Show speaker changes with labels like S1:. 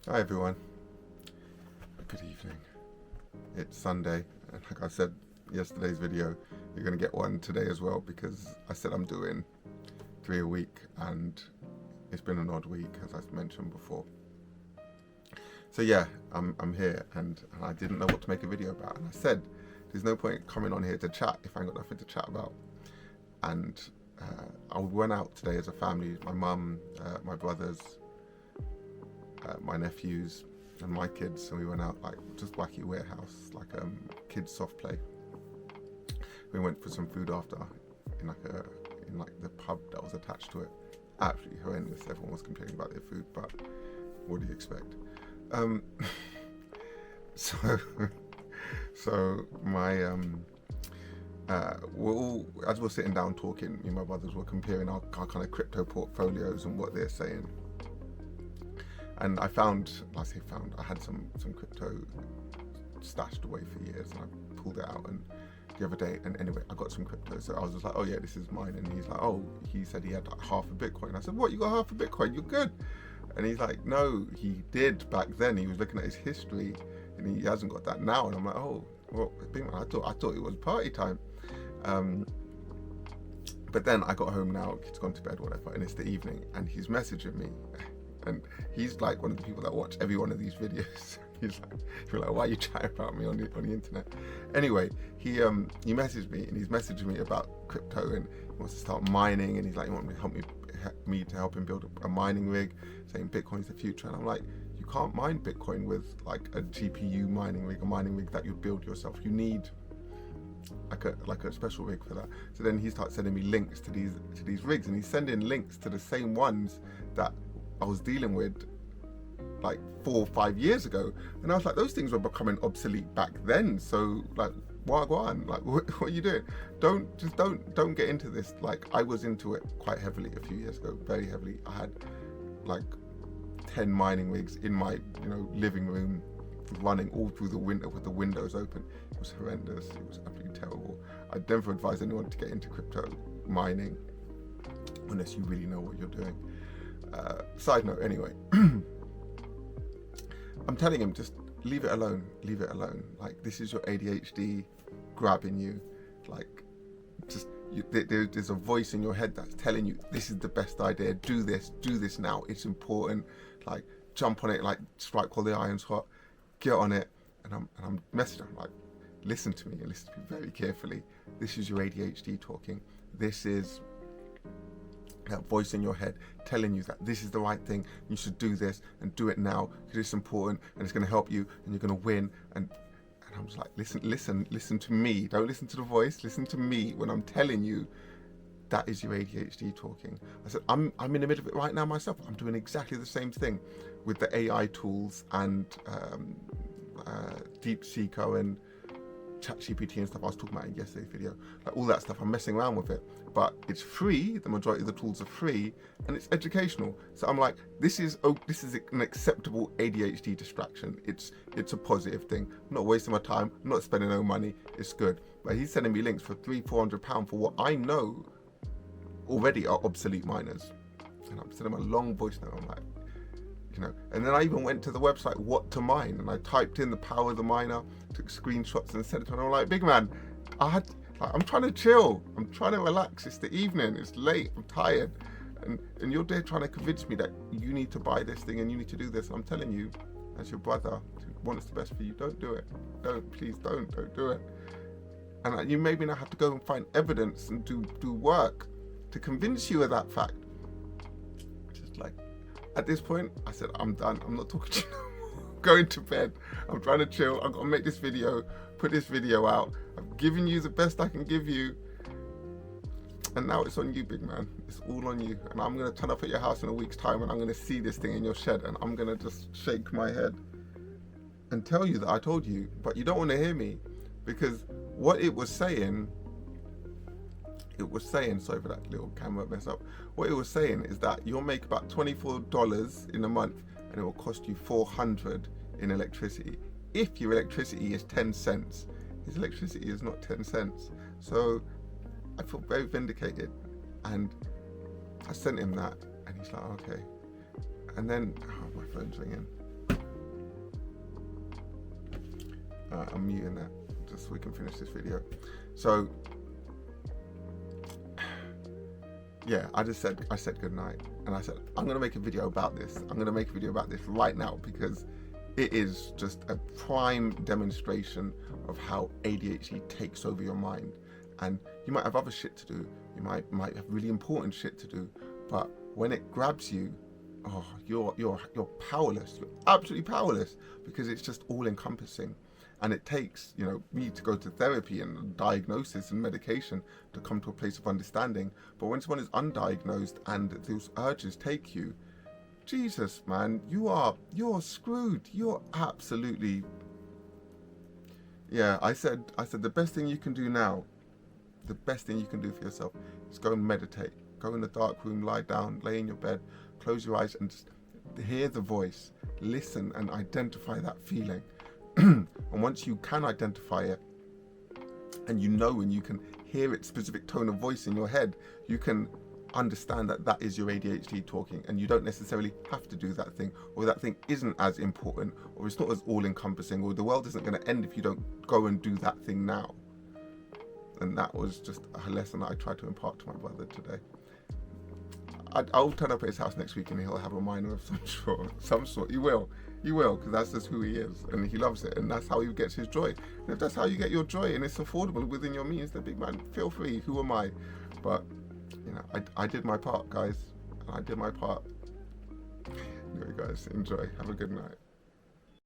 S1: Hi everyone, good evening. It's Sunday, and like I said yesterday's video, you're going to get one today as well, because I said I'm doing 3 a week and it's been an odd week, as I mentioned before. So yeah, I'm here and I didn't know what to make a video about, and I said there's no point coming on here to chat if I ain't got nothing to chat about. And I went out today as a family, my mum, my brothers, my nephews and my kids, and we went out like just wacky warehouse, like kids soft play. We went for some food after in the pub that was attached to it. Absolutely horrendous. Everyone was complaining about their food, but what do you expect? So my we're all, as we're sitting down talking, me and my brothers were comparing our kind of crypto portfolios and what they're saying. And I had some crypto stashed away for years, and I pulled it out and the other day, and anyway, I got some crypto. So I was just like, oh yeah, this is mine. And he's like, oh, he said he had like half a Bitcoin. I said, what, you got half a Bitcoin? You're good. And he's like, no, he did back then. He was looking at his history and he hasn't got that now. And I'm like, oh, well, big man, I thought it was party time. But then I got home now, he's gone to bed, whatever, and it's the evening, and he's messaging me. And he's like one of the people that watch every one of these videos. He's like, why are you chatting about me on the internet? Anyway, he messaged me, and he's messaging me about crypto, and he wants to start mining, and he's like, he wants me to help him build a mining rig, saying Bitcoin's the future. And I'm like, you can't mine Bitcoin with like a GPU mining rig, a mining rig that you build yourself. You need like a special rig for that. So then he starts sending me links to these rigs, and he's sending links to the same ones that I was dealing with like 4 or 5 years ago. And I was like, those things were becoming obsolete back then. So like, why go on? Like, what are you doing? Don't get into this. Like, I was into it quite heavily a few years ago, very heavily. I had like 10 mining rigs in my living room, running all through the winter with the windows open. It was horrendous. It was absolutely terrible. I'd never advise anyone to get into crypto mining unless you really know what you're doing. Side note, anyway, I'm telling him, just leave it alone. Like, this is your ADHD grabbing you. Like, just there's a voice in your head that's telling you this is the best idea. Do this now. It's important. Like, jump on it. Like, strike while the iron's hot. Get on it. And I'm messaging him like, listen to me, and listen to me very carefully. This is your ADHD talking. This is that voice in your head telling you that this is the right thing, you should do this and do it now because it's important and it's going to help you and you're going to win. And I'm just like, listen to me. Don't listen to the voice. Listen to me when I'm telling you that is your ADHD talking. I said, I'm in the middle of it right now myself. I'm doing exactly the same thing with the AI tools and DeepSeeker and ChatGPT and stuff I was talking about in yesterday's video. Like, all that stuff, I'm messing around with it, but it's free. The majority of the tools are free, and it's educational. So I'm like, this is an acceptable ADHD distraction. It's a positive thing. I'm not wasting my time. I'm not spending no money. It's good. But he's sending me links for £300-400 for what I know already are obsolete miners, and I'm sending him a long voice note. I'm like, and then I even went to the website what to mine, and I typed in the power of the miner, took screenshots and sent it to him. I'm like, big man, I'm trying to chill, I'm trying to relax, it's the evening, it's late, I'm tired, and you're there trying to convince me that you need to buy this thing and you need to do this. And I'm telling you, as your brother who wants the best for you, don't do it. Please don't do it. And you maybe now have to go and find evidence and do work to convince you of that fact. Just like, at this point, I said, I'm done. I'm not talking to you no more. I'm going to bed. I'm trying to chill. I've got to make this video, put this video out. I've given you the best I can give you. And now it's on you, big man. It's all on you. And I'm going to turn up at your house in a week's time, and I'm going to see this thing in your shed, and I'm going to just shake my head and tell you that I told you. But you don't want to hear me, because what it was saying, sorry for that little camera mess up. What it was saying is that you'll make about $24 in a month, and it will cost you $400 in electricity. If your electricity is 10 cents, his electricity is not 10 cents. So I feel very vindicated, and I sent him that, and he's like, okay. And then, my phone's ringing. I'm muting that just so we can finish this video. So yeah, I said good night, and I said I'm gonna make a video about this. I'm gonna make a video about this right now because it is just a prime demonstration of how ADHD takes over your mind. And you might have other shit to do. You might have really important shit to do, but when it grabs you, oh, you're powerless. You're absolutely powerless because it's just all encompassing. And it takes, me to go to therapy and diagnosis and medication to come to a place of understanding. But when someone is undiagnosed and those urges take you, Jesus, man, you're screwed. You're absolutely, yeah. I said the best thing you can do now, the best thing you can do for yourself is go and meditate. Go in the dark room, lie down, lay in your bed, close your eyes and just hear the voice, listen and identify that feeling. And once you can identify it, and and you can hear its specific tone of voice in your head, you can understand that is your ADHD talking, and you don't necessarily have to do that thing, or that thing isn't as important, or it's not as all-encompassing, or the world isn't going to end if you don't go and do that thing now. And that was just a lesson that I tried to impart to my brother today. I'll turn up at his house next week and he'll have a minor of some sort. He will, because that's just who he is, and he loves it, and that's how he gets his joy. And if that's how you get your joy, and it's affordable within your means, then big man, feel free. Who am I? But I did my part, guys, and I did my part. Anyway, guys, enjoy. Have a good night.